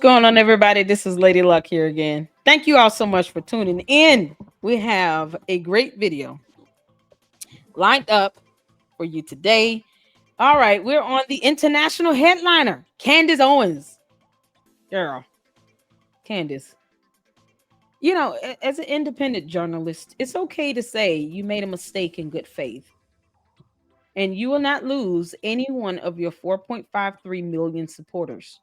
going on, everybody? This is Lady Luck here again. Thank you all so much for tuning in. We have a great video lined up for you today. All right, we're on the international headliner, Candace Owens. Girl, Candace. You know, as an independent journalist, it's okay to say you made a mistake in good faith. And you will not lose any one of your 4.53 million supporters.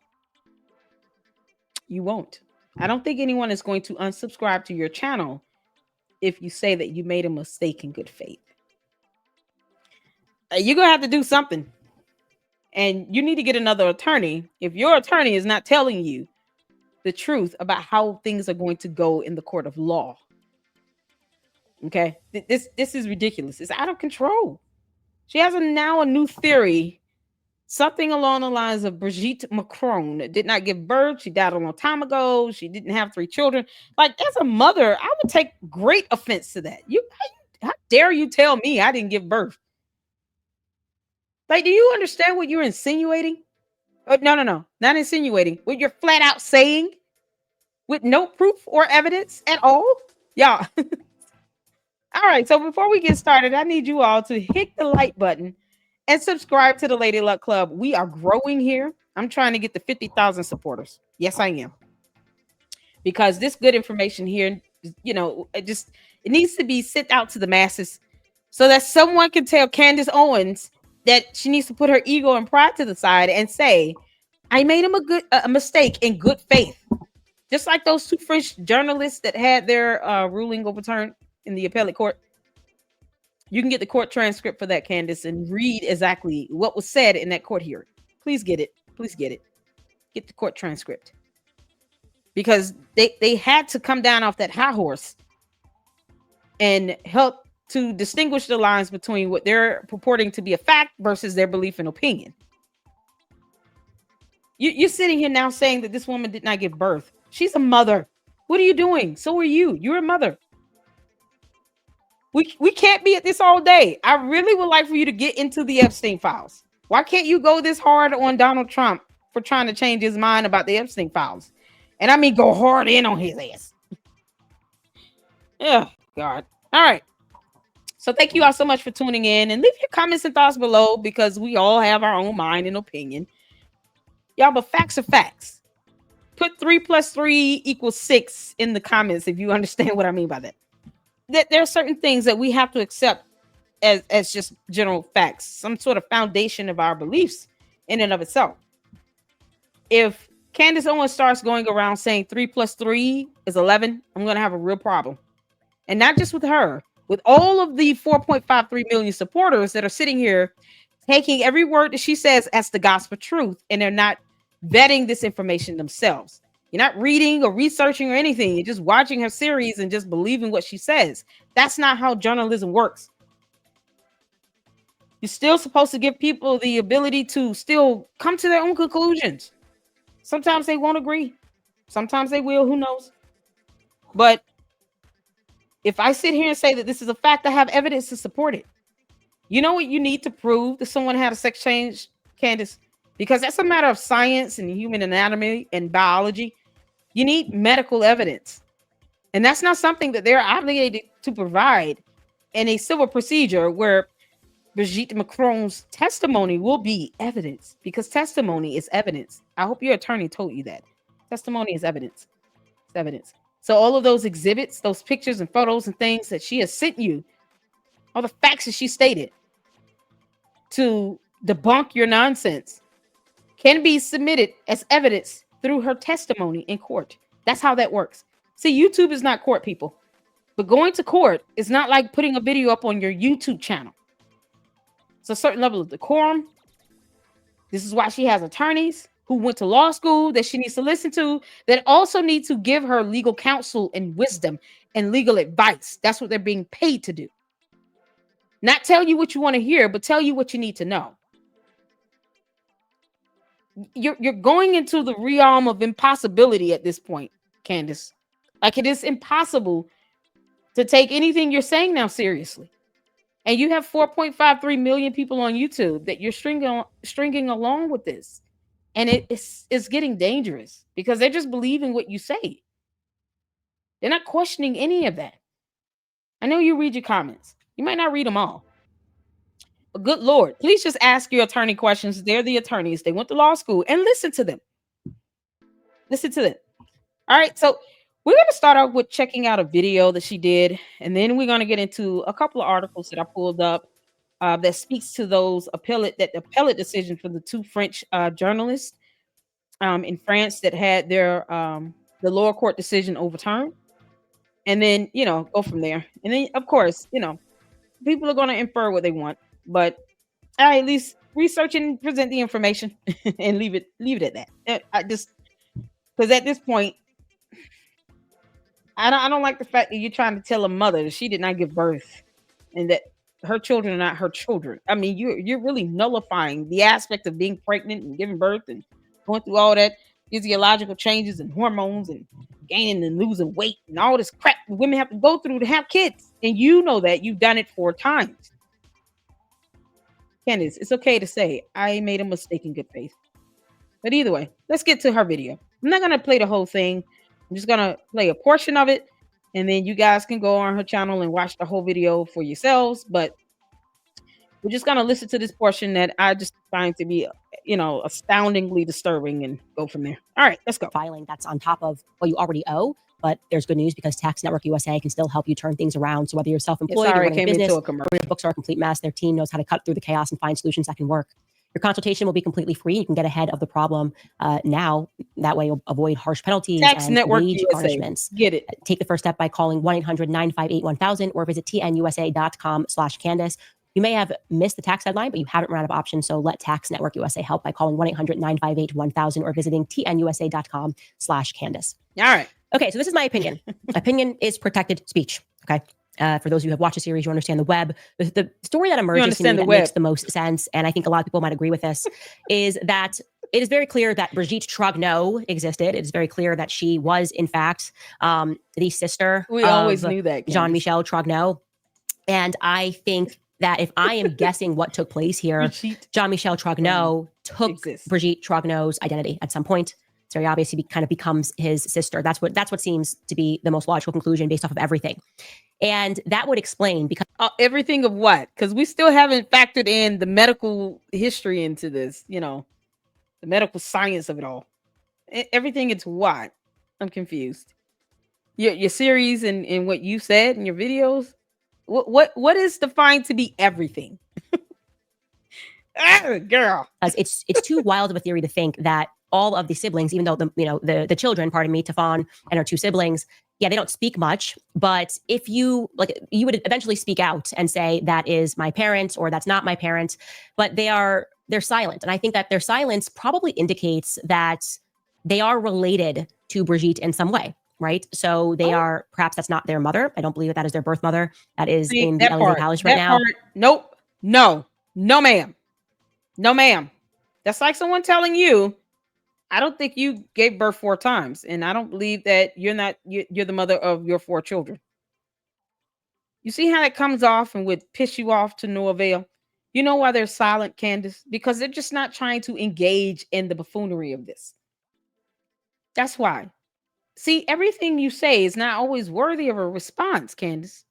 You won't. I don't think anyone is going to unsubscribe to your channel if you say that you made a mistake in good faith. You're going to have to do something. And you need to get another attorney if your attorney is not telling you the truth about how things are going to go in the court of law. Okay? This is ridiculous. It's out of control. She has now a new theory, something along the lines of Brigitte Macron did not give birth. She died a long time ago. She didn't have 3 children. Like, as a mother, I would take great offense to that. How dare you tell me I didn't give birth? Like, do you understand what you're insinuating? Oh, no, not insinuating. What you're flat out saying with no proof or evidence at all? Yeah. All right. So before we get started, I need you all to hit the like button and subscribe to the Lady Luck Club. We are growing here. I'm trying to get to 50,000 supporters. Yes, I am. Because this good information here, you know, it needs to be sent out to the masses so that someone can tell Candace Owens that she needs to put her ego and pride to the side and say, I made him a mistake in good faith. Just like those 2 French journalists that had their ruling overturned in the appellate court. You can get the court transcript for that, Candace, and read exactly what was said in that court hearing. Please get it. Please get it. Get the court transcript. Because they had to come down off that high horse and help to distinguish the lines between what they're purporting to be a fact versus their belief and opinion. You're sitting here now saying that this woman did not give birth. She's a mother. What are you doing? So are you. You're a mother. We can't be at this all day. I really would like for you to get into the Epstein files. Why can't you go this hard on Donald Trump for trying to change his mind about the Epstein files? And I mean, go hard in on his ass. Yeah, God. All right. So thank you all so much for tuning in, and leave your comments and thoughts below because we all have our own mind and opinion. Y'all, but facts are facts. Put 3 + 3 = 6 in the comments if you understand what I mean by that. There are certain things that we have to accept as just general facts, some sort of foundation of our beliefs in and of itself. If Candace Owens starts going around saying 3 + 3 = 11, I'm going to have a real problem. And not just with her, with all of the 4.53 million supporters that are sitting here taking every word that she says as the gospel truth, and they're not vetting this information themselves. You're not reading or researching or anything. You're just watching her series and just believing what she says. That's not how journalism works. You're still supposed to give people the ability to still come to their own conclusions. Sometimes they won't agree. Sometimes they will. Who knows? But if I sit here and say that this is a fact, I have evidence to support it. You know what you need to prove that someone had a sex change, Candace? Because that's a matter of science and human anatomy and biology. You need medical evidence. And that's not something that they're obligated to provide in a civil procedure where Brigitte Macron's testimony will be evidence, because testimony is evidence. I hope your attorney told you that. Testimony is evidence. It's evidence. So all of those exhibits, those pictures and photos and things that she has sent you, all the facts that she stated to debunk your nonsense, can be submitted as evidence through her testimony in court. That's how that works. See, YouTube is not court, people. But going to court is not like putting a video up on your YouTube channel. It's a certain level of decorum. This is why she has attorneys who went to law school that she needs to listen to, that also need to give her legal counsel and wisdom and legal advice. That's what they're being paid to do. Not tell you what you want to hear, but tell you what you need to know. You're going into the realm of impossibility at this point, Candace. Like, it is impossible to take anything you're saying now seriously. And you have 4.53 million people on YouTube that you're stringing along with this. And it's getting dangerous because they're just believing what you say. They're not questioning any of that. I know you read your comments. You might not read them all. But good Lord, please just ask your attorney questions. They're the attorneys. They went to law school, and listen to them. Listen to them. All right. So we're going to start off with checking out a video that she did. And then we're going to get into a couple of articles that I pulled up that speaks to those appellate decision for the two French journalists in France that had their the lower court decision overturned. And then, go from there. And then, of course, people are going to infer what they want. But I at least research and present the information and leave it at that. I just because at this point, I don't like the fact that you're trying to tell a mother that she did not give birth and that her children are not her children. I mean, you're really nullifying the aspect of being pregnant and giving birth and going through all that physiological changes and hormones and gaining and losing weight and all this crap women have to go through to have kids. And you know that you've done it 4 times. Candace, it's okay to say I made a mistake in good faith. But either way, let's get to her video. I'm not gonna play the whole thing. I'm just gonna play a portion of it, and then you guys can go on her channel and watch the whole video for yourselves. But we're just gonna listen to this portion that I just find to be, astoundingly disturbing, and go from there. All right, let's go. Filing that's on top of what you already owe. But there's good news because Tax Network USA can still help you turn things around. So whether you're self-employed or running a business, or your books are a complete mess, their team knows how to cut through the chaos and find solutions that can work. Your consultation will be completely free. You can get ahead of the problem now. That way you'll avoid harsh penalties Tax and Network wage USA. garnishments. Get it. Take the first step by calling 1-800-958-1000 or visit tnusa.com/Candace. You may have missed the tax deadline, but you haven't run out of options. So let Tax Network USA help by calling 1-800-958-1000 or visiting tnusa.com/Candace. All right. Okay, so this is my opinion. Opinion is protected speech. Okay. For those of you who have watched the series, you understand the web. The story that emerges to me that makes the most sense, and I think a lot of people might agree with this, is that it is very clear that Brigitte Trogneau existed. It is very clear that she was, in fact, the sister we always knew that, Jean-Michel Trogneau. And I think that if I am guessing what took place here, Jean-Michel Trogneau took Brigitte Trogneau's identity at some point. It's very obvious he kind of becomes his sister. That's what seems to be the most logical conclusion based off of everything. And that would explain because everything of what? Because we still haven't factored in the medical history into this, the medical science of it all. Everything it's what? I'm confused. Your series and what you said in your videos, what is defined to be everything? Girl. It's too wild of a theory to think that all of the siblings, even though the children, Tafon and her 2 siblings, yeah, they don't speak much. But if you would eventually speak out and say that is my parent or that's not my parent, but they're silent. And I think that their silence probably indicates that they are related to Brigitte in some way, right? So they are, perhaps that's not their mother. I don't believe that is their birth mother. That is in the Ellington Palace right now. Nope. No, ma'am. No, ma'am. That's like someone telling you, I don't think you gave birth 4 times. And I don't believe that you're the mother of your 4 children. You see how that comes off and would piss you off to no avail? You know why they're silent, Candace? Because they're just not trying to engage in the buffoonery of this. That's why. See, everything you say is not always worthy of a response, Candace.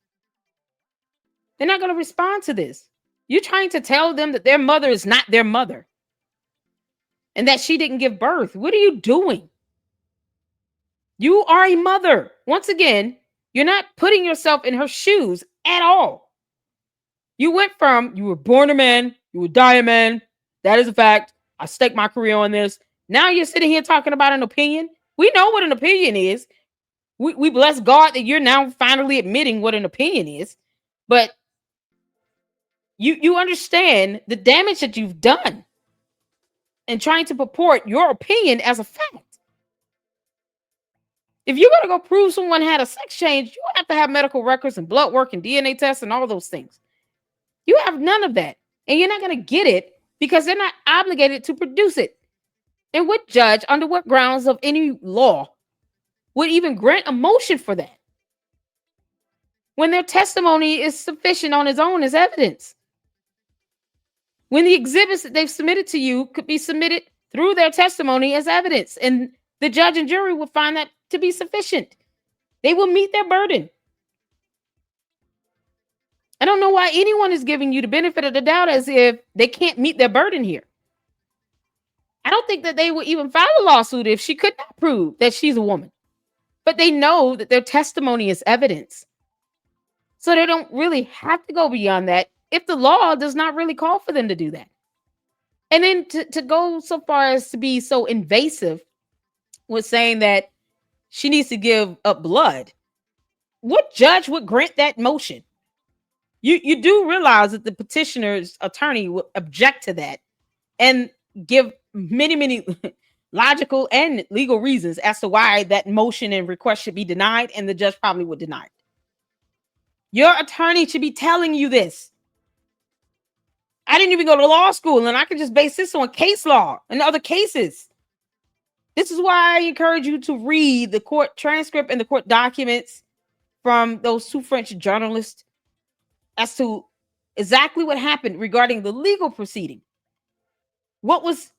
They're not going to respond to this. You're trying to tell them that their mother is not their mother and that she didn't give birth. What are you doing? You are a mother. Once again, you're not putting yourself in her shoes at all. You went from, you were born a man, you would die a man. That is a fact. I stake my career on this. Now you're sitting here talking about an opinion. We know what an opinion is. We bless God that you're now finally admitting what an opinion is. But you understand the damage that you've done and trying to purport your opinion as a fact. If you're going to go prove someone had a sex change, you have to have medical records and blood work and DNA tests and all those things. You have none of that. And you're not going to get it because they're not obligated to produce it. And what judge, under what grounds of any law, would even grant a motion for that when their testimony is sufficient on its own as evidence? When the exhibits that they've submitted to you could be submitted through their testimony as evidence, and the judge and jury will find that to be sufficient. They will meet their burden. I don't know why anyone is giving you the benefit of the doubt as if they can't meet their burden here. I don't think that they would even file a lawsuit if she could not prove that she's a woman. But they know that their testimony is evidence. So they don't really have to go beyond that if the law does not really call for them to do that. And then to go so far as to be so invasive with saying that she needs to give up blood. What judge would grant that motion? You do realize that the petitioner's attorney will object to that and give many logical and legal reasons as to why that motion and request should be denied, and the judge probably would deny it. Your attorney should be telling you this. I didn't even go to law school, and I can just base this on case law and other cases. This is why I encourage you to read the court transcript and the court documents from those two French journalists as to exactly what happened regarding the legal proceeding. What was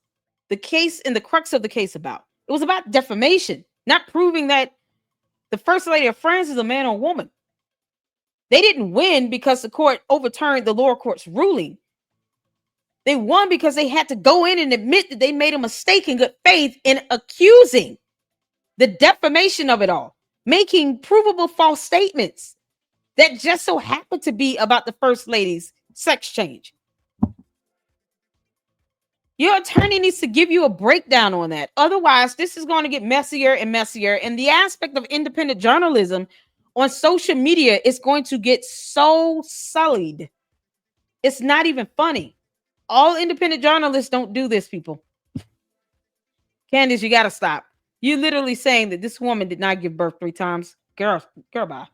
the case and the crux of the case about? It was about defamation, not proving that the First Lady of France is a man or woman. They didn't win because the court overturned the lower court's ruling. They won because they had to go in and admit that they made a mistake in good faith in accusing the defamation of it all, making provable false statements that just so happened to be about the First Lady's sex change. Your attorney needs to give you a breakdown on that. Otherwise, this is going to get messier and messier. And the aspect of independent journalism on social media is going to get so sullied. It's not even funny. All independent journalists don't do this, people. Candace, you got to stop. You're literally saying that this woman did not give birth 3 times. Girl, bye.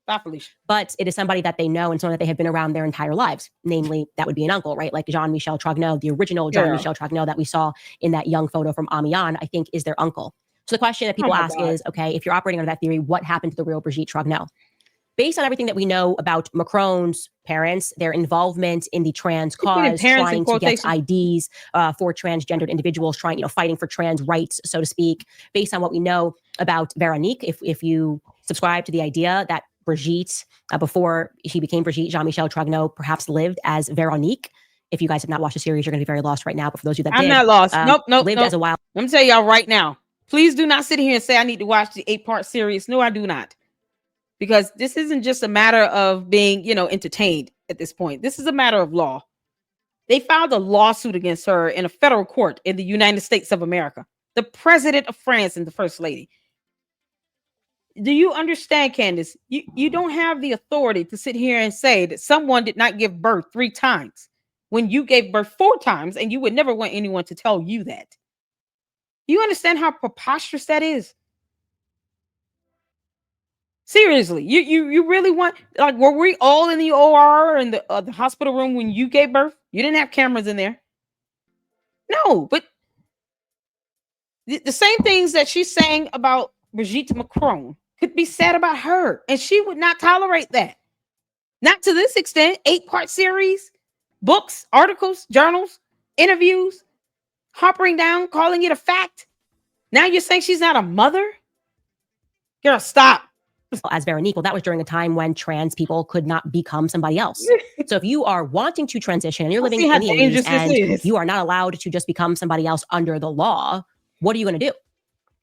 Bye, Felicia. But it is somebody that they know and someone that they have been around their entire lives. Namely, that would be an uncle, right? Like Jean-Michel Trogneau, the original Jean-Michel Trogneau that we saw in that young photo from Amiens, I think is their uncle. So the question that people ask is, okay, if you're operating under that theory, what happened to the real Brigitte Trogneau? Based on everything that we know about Macron's parents, their involvement in the trans cause, trying to get IDs for transgendered individuals, fighting for trans rights, so to speak, based on what we know about Veronique, if you subscribe to the idea that Brigitte, before she became Brigitte, Jean-Michel Trogneau perhaps lived as Veronique. If you guys have not watched the series, you're going to be very lost right now. But for those of you that I'm not lost. Nope. Lived as a wild. Let me tell y'all right now. Please do not sit here and say I need to watch the 8-part series. No, I do not. Because this isn't just a matter of being, entertained at this point. This is a matter of law. They filed a lawsuit against her in a federal court in the United States of America. The president of France and the first lady. Do you understand, Candace? You don't have the authority to sit here and say that someone did not give birth 3 times when you gave birth 4 times, and you would never want anyone to tell you that. You understand how preposterous that is? Seriously, you really want, like, were we all in the OR and the hospital room when you gave birth? You didn't have cameras in there. No, but the same things that she's saying about Brigitte Macron could be said about her, and she would not tolerate that. Not to this extent. 8-part series, books, articles, journals, interviews, hoppering down, calling it a fact. Now you're saying she's not a mother? Girl, stop. As Veronique, well, that was during a time when trans people could not become somebody else. So if you are wanting to transition and you're living in the 80s and you are not allowed to just become somebody else under the law, what are you going to do?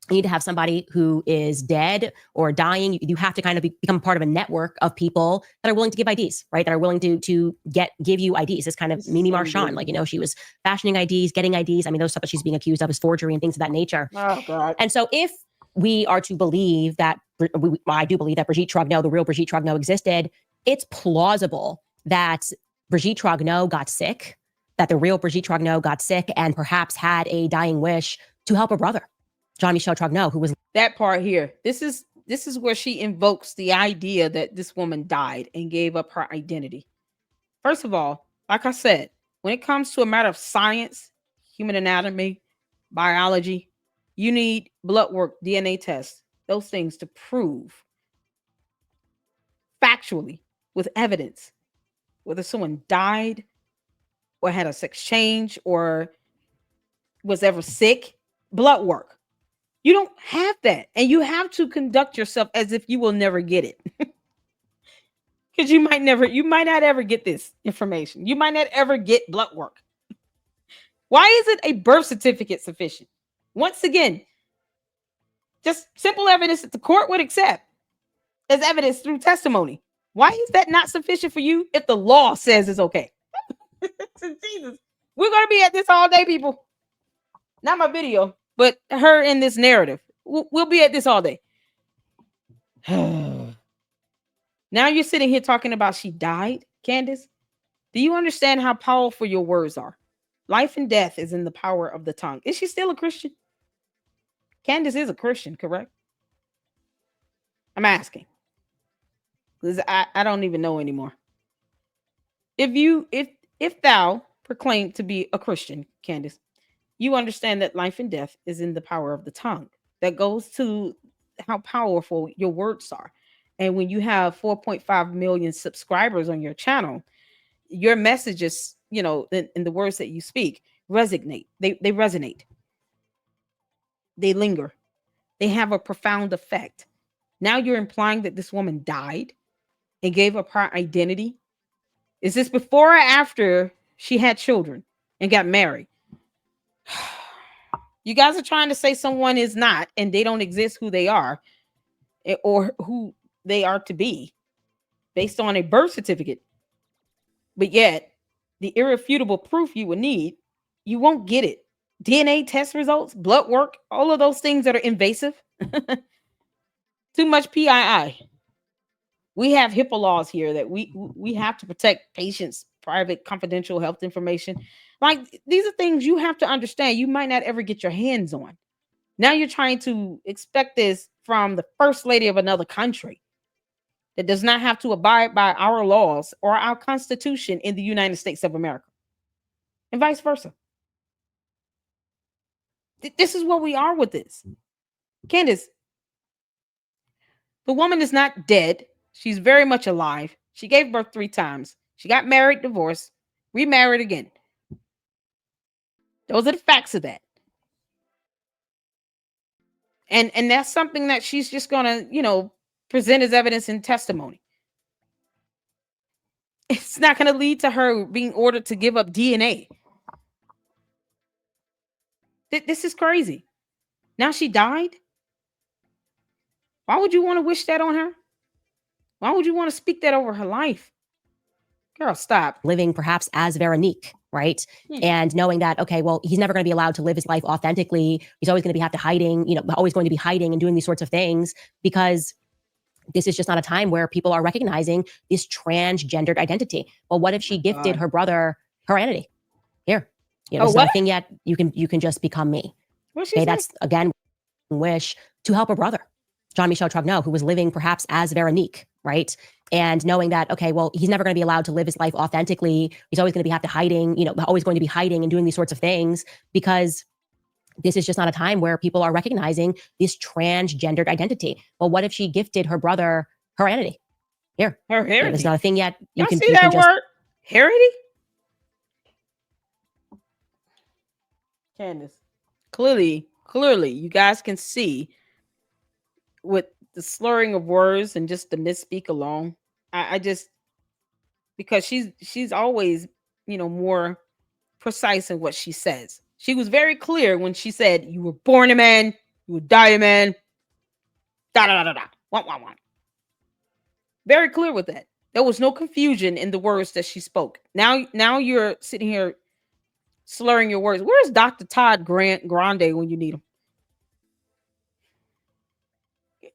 You need to have somebody who is dead or dying. You have to kind of become part of a network of people that are willing to give IDs, right? That are willing to give you IDs. It's kind of Mimi Marchand, she was fashioning IDs, getting IDs. I mean, those stuff that she's being accused of is forgery and things of that nature. Oh, God. And so if we are to believe that, I do believe that Brigitte Trogneau, the real Brigitte Trogneau, existed, it's plausible that Brigitte Trogneau got sick, that the real Brigitte Trogneau got sick and perhaps had a dying wish to help her brother, Jean-Michel Trogneau, who was... That part here. This is where she invokes the idea that this woman died and gave up her identity. First of all, like I said, when it comes to a matter of science, human anatomy, biology, you need blood work, DNA tests, those things to prove factually with evidence whether someone died or had a sex change or was ever sick, blood work. You don't have that. And you have to conduct yourself as if you will never get it. Because you might not ever get this information. You might not ever get blood work. Why isn't a birth certificate sufficient? Once again, just simple evidence that the court would accept as evidence through testimony. Why is that not sufficient for you if the law says it's okay? Jesus, we're going to be at this all day, people. Not my video, but her in this narrative. We'll be at this all day. Now you're sitting here talking about she died, Candace. Do you understand how powerful your words are? Life and death is in the power of the tongue. Is she still a Christian? Candace is a Christian, correct? I'm asking. Because I don't even know anymore. If thou proclaim to be a Christian, Candace, you understand that life and death is in the power of the tongue. That goes to how powerful your words are. And when you have 4.5 million subscribers on your channel, your messages, in the words that you speak, resonate. They resonate. They linger. They have a profound effect. Now you're implying that this woman died and gave up her identity. Is this before or after she had children and got married? You guys are trying to say someone is not, and they don't exist who they are or who they are to be based on a birth certificate. But yet, the irrefutable proof you would need, you won't get it. DNA test results, blood work, all of those things that are invasive. Too much PII. We have HIPAA laws here that we have to protect patients' private, confidential health information. Like, these are things you have to understand you might not ever get your hands on. Now you're trying to expect this from the first lady of another country that does not have to abide by our laws or our Constitution in the United States of America, and vice versa. This is where we are with this. Candace, the woman is not dead. She's very much alive. She gave birth 3 times. She got married, divorced, remarried again. Those are the facts of that. And that's something that she's just going to, present as evidence in testimony. It's not going to lead to her being ordered to give up DNA. This is crazy. Now she died. Why would you want to wish that on her? Why would you want to speak that over her life? Girl, stop. Living perhaps as Veronique, right? And knowing that, okay, well, he's never going to be allowed to live his life authentically. He's always going to have to hiding, always going to be hiding and doing these sorts of things, because this is just not a time where people are recognizing this transgendered identity. Well, what if she gifted her brother her identity? Here, it's not a thing yet. You can just become me. Okay, that's again wish to help her brother, Jean-Michel Trogneau, who was living perhaps as Veronique, right? And knowing that, okay, well, he's never going to be allowed to live his life authentically. He's always going to have to hiding, always going to be hiding and doing these sorts of things, because this is just not a time where people are recognizing this transgendered identity. Well, what if she gifted her brother her identity? Here, her heritage. It's not a thing yet. You can see that word, heritage. Candace, clearly, you guys can see with the slurring of words and just the misspeak alone. I just, because she's always, more precise in what she says. She was very clear when she said, you were born a man, you would die a man. Da da da da da. Wah, wah, wah. Very clear with that. There was no confusion in the words that she spoke. Now you're sitting here slurring your words. Where's Dr. Todd Grande when you need him?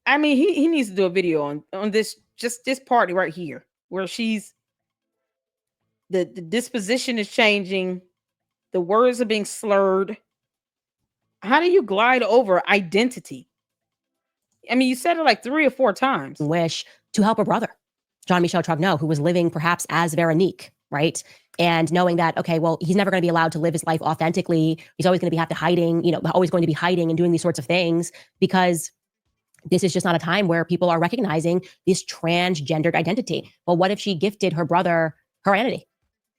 I mean, he needs to do a video on this, just this party right here, where she's the disposition is changing, the words are being slurred. How do you glide over identity? I mean, you said it like 3 or 4 times. Wish to help her brother, Jean-Michel Trogneau, who was living perhaps as Veronique, right? And knowing that, okay, well, he's never going to be allowed to live his life authentically. He's always going to have to hiding, always going to be hiding and doing these sorts of things, because this is just not a time where people are recognizing this transgendered identity. Well, what if she gifted her brother her identity?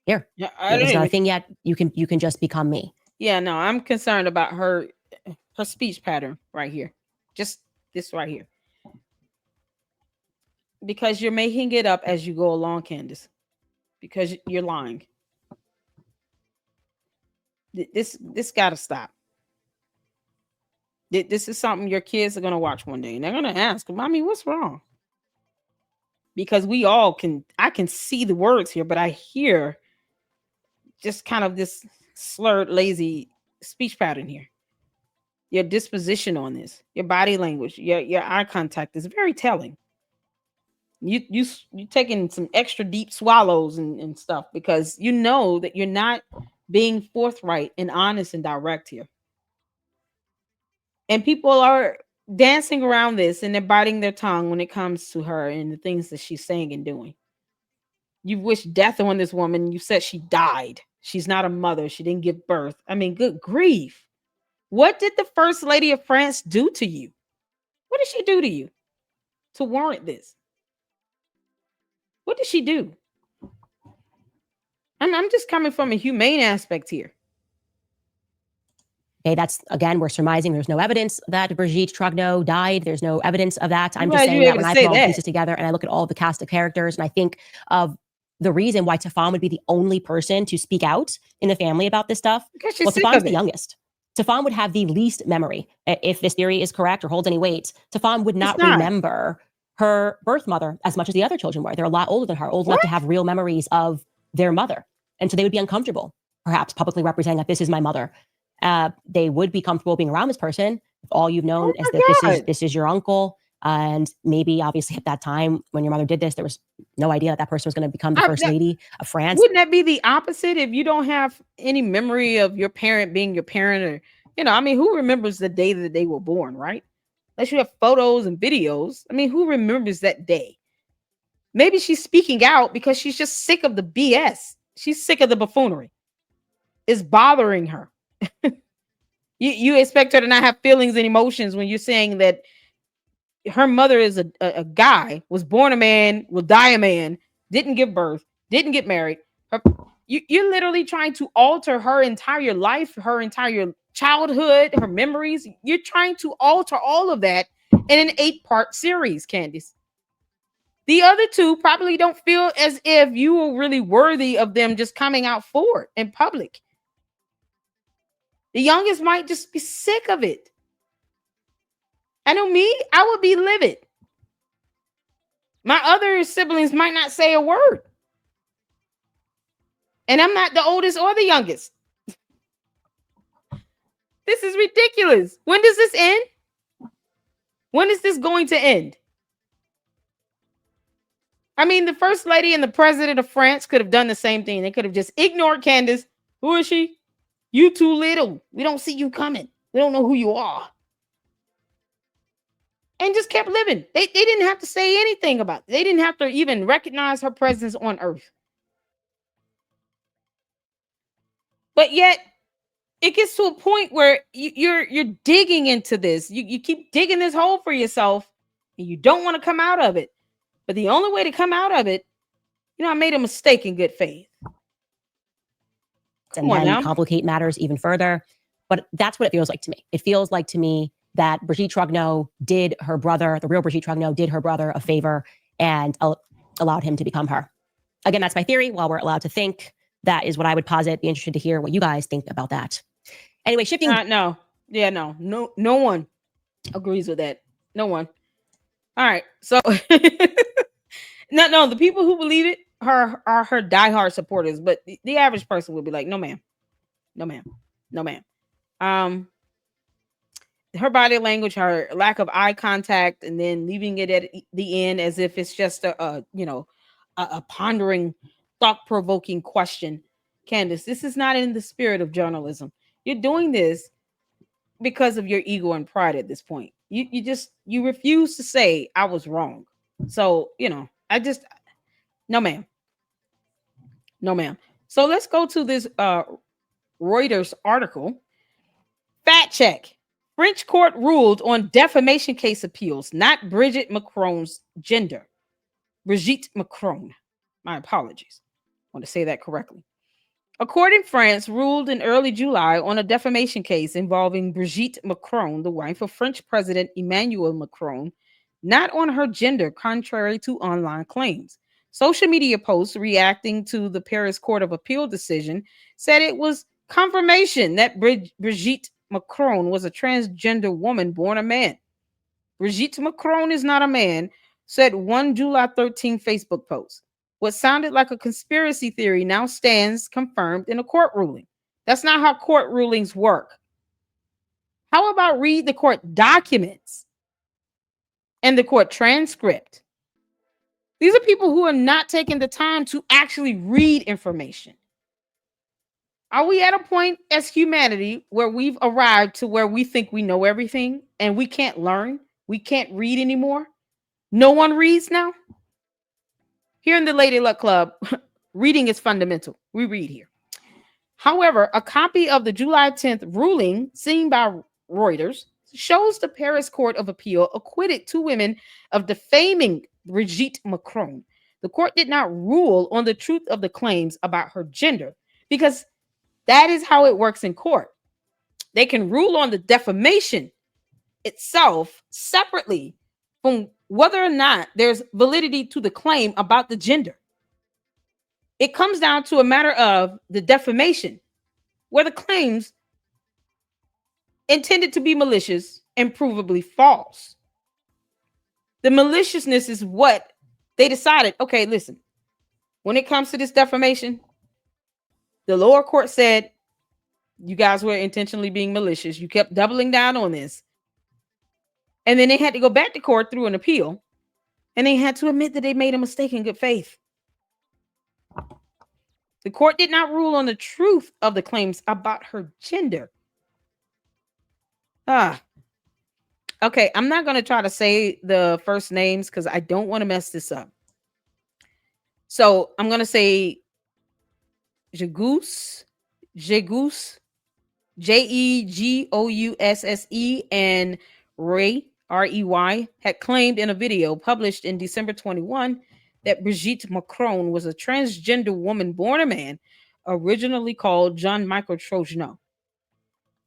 Here, it's not a thing yet. You can just become me. Yeah, no, I'm concerned about her speech pattern right here. Just this right here. Because you're making it up as you go along, Candace. Because you're lying. This got to stop. This is something your kids are going to watch one day and they're going to ask, "Mommy, what's wrong?" Because I can see the words here, but I hear just kind of this slurred, lazy speech pattern here. Your disposition on this, your body language, your eye contact is very telling. You taking some extra deep swallows and stuff because you know that you're not being forthright and honest and direct here. And people are dancing around this and they're biting their tongue when it comes to her and the things that she's saying and doing. You wish death on this woman. You said she died. She's not a mother. She didn't give birth. I mean, good grief. What did the First Lady of France do to you? What did she do to you to warrant this? What did she do? I'm just coming from a humane aspect here. Okay, that's, again, we're surmising. There's no evidence that Brigitte Trogneau died. There's no evidence of that. I'm just saying that when I put all the pieces together and I look at all the cast of characters and I think of the reason why Tafon would be the only person to speak out in the family about this stuff. Well, Tafon's the youngest. Tafon would have the least memory. If this theory is correct or holds any weight, Tafon would not remember her birth mother as much as the other children were. They're a lot older than her, old enough to have real memories of their mother. And so they would be uncomfortable, perhaps publicly representing that this is my mother. They would be comfortable being around this person if all you've known is that this is your uncle. And maybe obviously at that time when your mother did this, there was no idea that person was going to become the first lady of France. Wouldn't that be the opposite if you don't have any memory of your parent being your parent? Or, I mean, who remembers the day that they were born, right? Unless you have photos and videos. I mean, who remembers that day? Maybe she's speaking out because she's just sick of the BS. She's sick of the buffoonery. It's bothering her. You expect her to not have feelings and emotions when you're saying that her mother is a guy, was born a man, will die a man, didn't give birth, didn't get married. You're literally trying to alter her entire life, her entire childhood, her memories. You're trying to alter all of that in an 8-part series, Candace. The other two probably don't feel as if you were really worthy of them just coming out forward in public. The youngest might just be sick of it. I know me, I would be livid. My other siblings might not say a word. And I'm not the oldest or the youngest. This is ridiculous. When does this end? When is this going to end? I mean, the First Lady and the President of France could have done the same thing. They could have just ignored Candace. Who is she? You too little. We don't see you coming. We don't know who you are. And just kept living. They didn't have to say anything about it. They didn't have to even recognize her presence on Earth. But yet, it gets to a point where you're digging into this. You keep digging this hole for yourself, and you don't want to come out of it. But the only way to come out of it, I made a mistake in good faith. And then complicate matters even further. But that's what it feels like to me. It feels like to me that Brigitte Trogneau did her brother, the real Brigitte Trogneau, did her brother a favor and allowed him to become her. Again, that's my theory. While we're allowed to think, that is what I would posit. Be interested to hear what you guys think about that. Anyway, shifting. No one agrees with that. No one. All right. So no, the people who believe it are her diehard supporters, but the average person would be like, no, ma'am. No, ma'am. No, ma'am. Her body language, her lack of eye contact, and then leaving it at the end as if it's just a pondering, thought-provoking question. Candace, this is not in the spirit of journalism. You're doing this because of your ego and pride at this point. You refuse to say I was wrong. So, no, ma'am. No, ma'am. So let's go to this Reuters article. Fact check. French court ruled on defamation case appeals, not Brigitte Macron's gender. Brigitte Macron. My apologies. I want to say that correctly. A court in France ruled in early July on a defamation case involving Brigitte Macron, the wife of French President Emmanuel Macron, not on her gender, contrary to online claims. Social media posts reacting to the Paris Court of Appeal decision said it was confirmation that Brigitte Macron was a transgender woman born a man. Brigitte Macron is not a man, said one July 13 Facebook post. What sounded like a conspiracy theory now stands confirmed in a court ruling. That's not how court rulings work. How about read the court documents and the court transcript? These are people who are not taking the time to actually read information. Are we at a point as humanity where we've arrived to where we think we know everything and we can't learn? We can't read anymore? No one reads now? Here in the Lady Luck Club, reading is fundamental. We read here. However, a copy of the July 10th ruling seen by Reuters shows the Paris Court of Appeal acquitted two women of defaming Brigitte Macron. The court did not rule on the truth of the claims about her gender because that is how it works in court. They can rule on the defamation itself separately from whether or not there's validity to the claim about the gender. It comes down to a matter of the defamation, where the claims intended to be malicious and provably false. The maliciousness is what they decided. Okay, listen, when it comes to this defamation, the lower court said you guys were intentionally being malicious. You kept doubling down on this. And then they had to go back to court through an appeal. And they had to admit that they made a mistake in good faith. The court did not rule on the truth of the claims about her gender. Okay, I'm not going to try to say the first names because I don't want to mess this up. So I'm going to say Jegusse, Jegusse, and Ray, Rey, had claimed in a video published in December 21 that Brigitte Macron was a transgender woman born a man, originally called Jean-Michel Trogenot.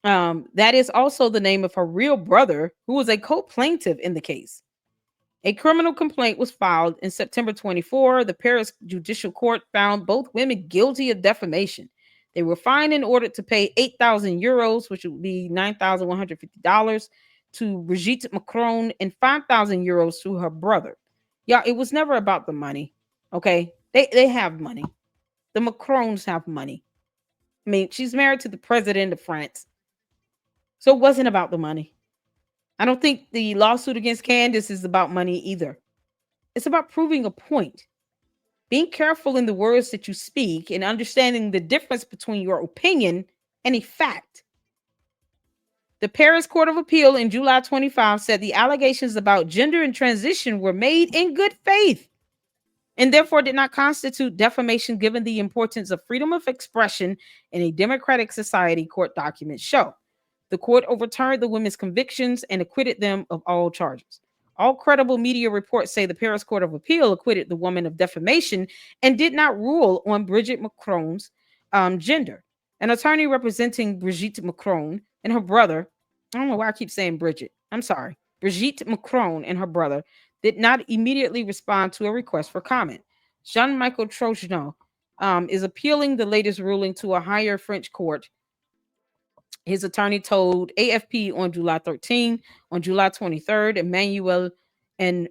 That is also the name of her real brother, who was a co-plaintiff in the case. A criminal complaint was filed in September 24. The Paris Judicial Court found both women guilty of defamation. They were fined and ordered to pay 8,000 euros, which would be $9,150, to Brigitte Macron and 5,000 euros to her brother. Y'all, it was never about the money, okay? They have money. The Macrons have money. I mean, she's married to the president of France. So it wasn't about the money. I don't think the lawsuit against Candace is about money either. It's about proving a point. Being careful in the words that you speak and understanding the difference between your opinion and a fact. The Paris Court of Appeal in July 25 said the allegations about gender and transition were made in good faith and therefore did not constitute defamation given the importance of freedom of expression in a democratic society, court documents show. The court overturned the women's convictions and acquitted them of all charges. All credible media reports say the Paris Court of Appeal acquitted the woman of defamation and did not rule on Brigitte Macron's gender. An attorney representing Brigitte Macron and her brother, I don't know why I keep saying Brigitte. I'm sorry. Brigitte Macron and her brother did not immediately respond to a request for comment. Jean-Michel Trogenot is appealing the latest ruling to a higher French court. His attorney told AFP on July 13. On July 23rd, Emmanuel and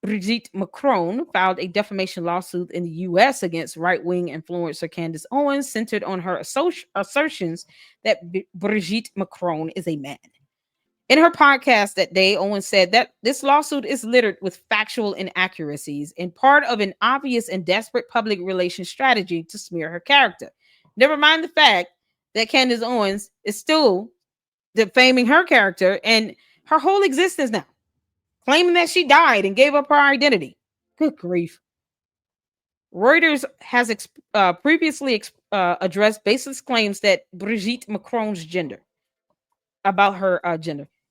Brigitte Macron filed a defamation lawsuit in the U.S. against right-wing influencer Candace Owens, centered on her assertions that Brigitte Macron is a man. In her podcast that day, Owens said that this lawsuit is littered with factual inaccuracies and part of an obvious and desperate public relations strategy to smear her character. Never mind the fact that Candace Owens is still defaming her character and her whole existence now, claiming that she died and gave up her identity. Good grief. Reuters has previously addressed baseless claims that Brigitte Macron's gender.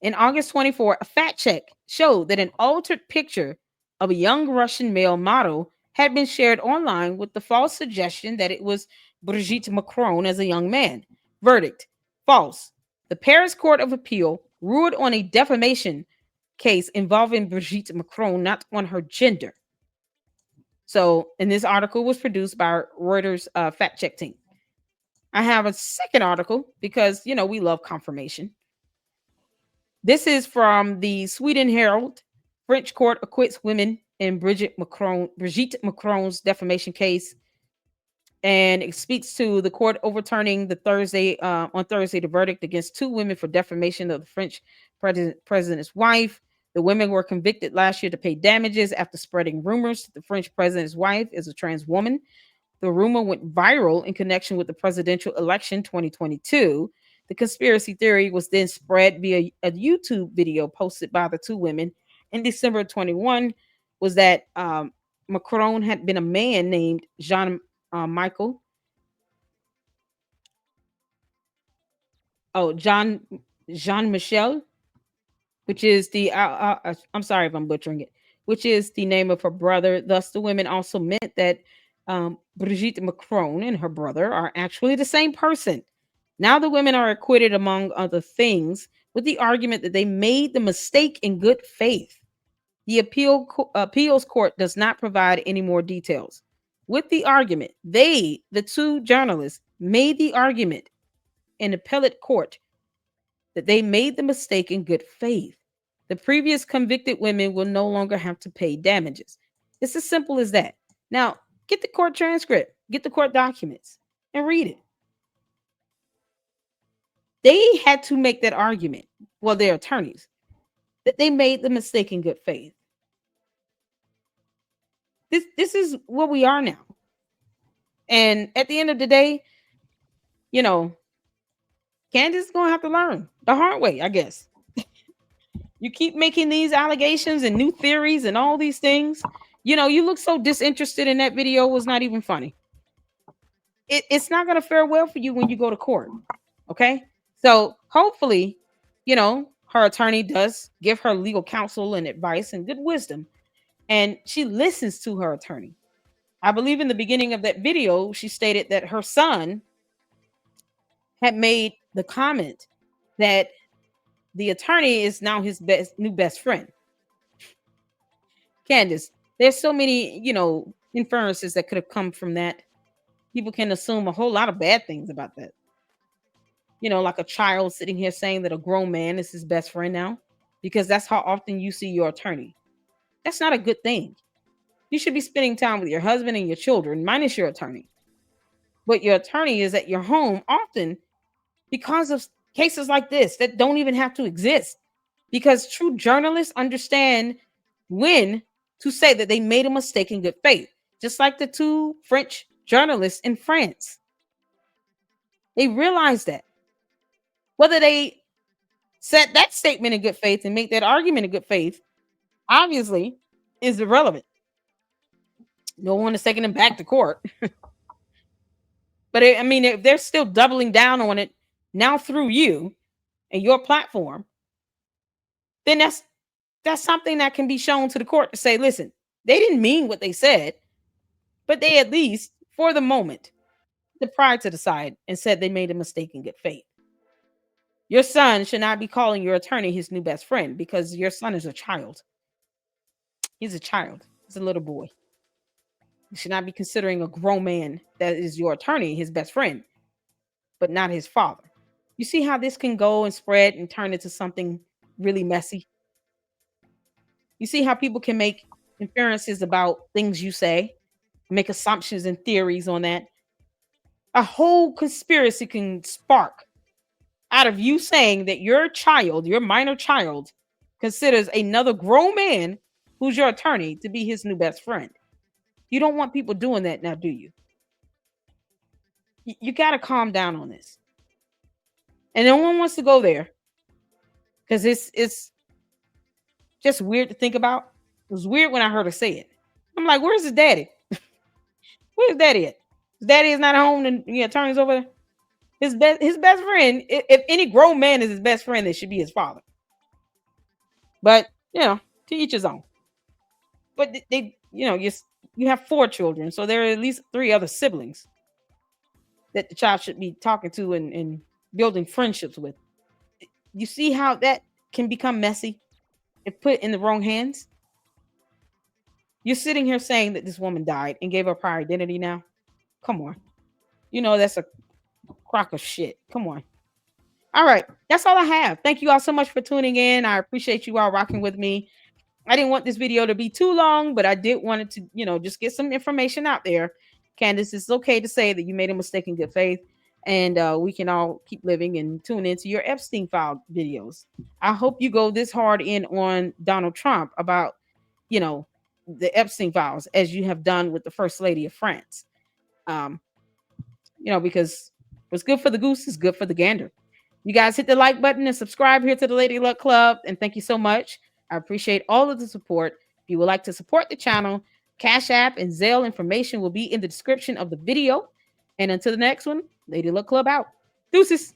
In August 24, a fact check showed that an altered picture of a young Russian male model had been shared online with the false suggestion that it was Brigitte Macron as a young man. Verdict: false. The Paris Court of Appeal ruled on a defamation case involving Brigitte Macron, not on her gender. So, and this article was produced by Reuters fact check team. I have a second article because, we love confirmation. This is from the Sweden Herald. French court acquits women in Brigitte Macron's defamation case, and it speaks to the court overturning on Thursday the verdict against two women for defamation of the French president's wife. The women were convicted last year to pay damages after spreading rumors that the French president's wife is a trans woman. The rumor went viral in connection with the presidential election 2022. The conspiracy theory was then spread via a YouTube video posted by the two women in December 21. Was that Macron had been a man named Jean Michel. Oh, Jean Michel, which is the I'm sorry if I'm butchering it, which is the name of her brother. Thus, the women also meant that Brigitte Macron and her brother are actually the same person. Now the women are acquitted, among other things, with the argument that they made the mistake in good faith. The appeals court does not provide any more details. With the argument, the two journalists, made the argument in appellate court that they made the mistake in good faith. The previous convicted women will no longer have to pay damages. It's as simple as that. Now, get the court transcript, get the court documents, and read it. They had to make that argument, well, their attorneys, that they made the mistake in good faith. This is where we are now. And at the end of the day, Candace is going to have to learn the hard way, I guess. You keep making these allegations and new theories and all these things. You look so disinterested in that video. It was not even funny. It's not going to fare well for you when you go to court. Okay? So hopefully, her attorney does give her legal counsel and advice and good wisdom, and she listens to her attorney. I believe in the beginning of that video, she stated that her son had made the comment that the attorney is now his new best friend. Candace, there's so many, inferences that could have come from that. People can assume a whole lot of bad things about that. Like a child sitting here saying that a grown man is his best friend now, because that's how often you see your attorney. That's not a good thing. You should be spending time with your husband and your children, minus your attorney. But your attorney is at your home often because of cases like this that don't even have to exist. Because true journalists understand when to say that they made a mistake in good faith. Just like the two French journalists in France. They realized that. Whether they said that statement in good faith and make that argument in good faith, obviously, is irrelevant. No one is taking them back to court. But if they're still doubling down on it now through you and your platform, then that's something that can be shown to the court to say, listen, they didn't mean what they said, but they at least, for the moment, put pride to the side and said they made a mistake in good faith. Your son should not be calling your attorney his new best friend, because your son is a child. He's a child. He's a little boy. You should not be considering a grown man that is your attorney his best friend, but not his father. You see how this can go and spread and turn into something really messy? You see how people can make inferences about things you say, make assumptions and theories on that? A whole conspiracy can spark out of you saying that your child, your minor child, considers another grown man who's your attorney to be his new best friend. You don't want people doing that now, do you? You got to calm down on this. And no one wants to go there because it's just weird to think about. It was weird when I heard her say it. I'm like, where's his daddy? Where's daddy at? His daddy is not at home and the attorney's over there. His best friend, if any grown man is his best friend, it should be his father. But, to each his own. But they you have 4 children, so there are at least 3 other siblings. that the child should be talking to and building friendships with. You see how that can become messy if put in the wrong hands? You're sitting here saying that this woman died and gave up her identity now. Come on. You know, that's a crock of shit. Come on. All right. That's all I have. Thank you all so much for tuning in. I appreciate you all rocking with me. I didn't want this video to be too long, but I did want it to, just get some information out there. Candace, it's okay to say that you made a mistake in good faith, and we can all keep living and tune into your Epstein file videos. I hope you go this hard in on Donald Trump about, the Epstein files as you have done with the First Lady of France. Because what's good for the goose is good for the gander. You guys hit the like button and subscribe here to the Lady Luck Club. And thank you so much. I appreciate all of the support. If you would like to support the channel, Cash App and Zelle information will be in the description of the video. And until the next one, Lady Luck Club out. Deuces.